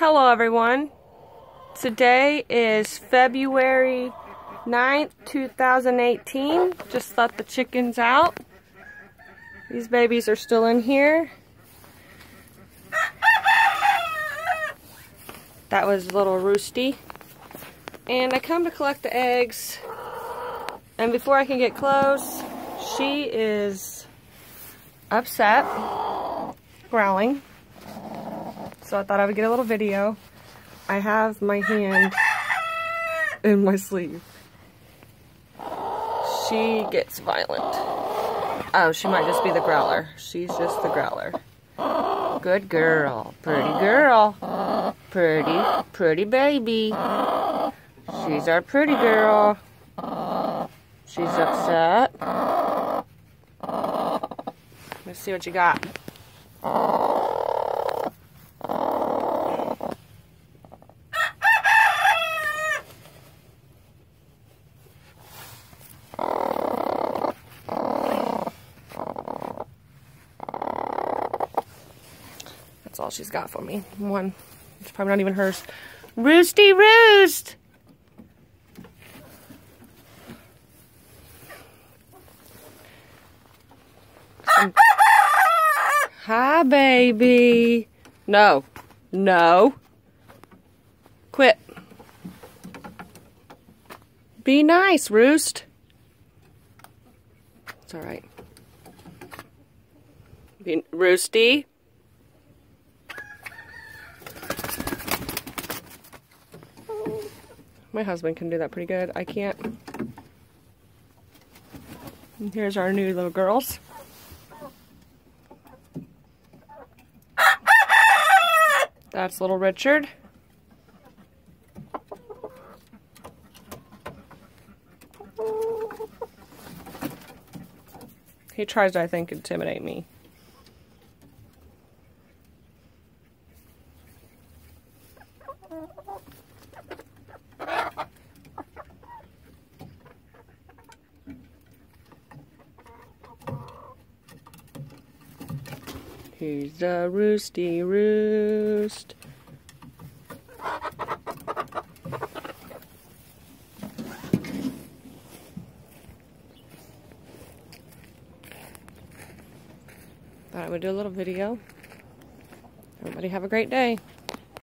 Hello everyone. Today is February 9th, 2018. Just let the chickens out. These babies are still in here. That was little Roosty. And I come to collect the eggs. And before I can get close, she is upset, growling. So I thought I would get a little video. I have my hand in my sleeve. She gets violent. Oh, she might just be the growler. She's just the growler. Good girl. Pretty girl. Pretty baby. She's our pretty girl. She's upset. Let's see what you got. That's all she's got for me. One. It's probably not even hers. Roosty Roost! Hi, baby. No. No. Quit. Be nice, Roost. It's alright. Roosty. My husband can do that pretty good. I can't. And here's our new little girls. That's little Richard. He tries to, I think, intimidate me. He's a Roosty Roost. Thought I would do a little video. Everybody have a great day.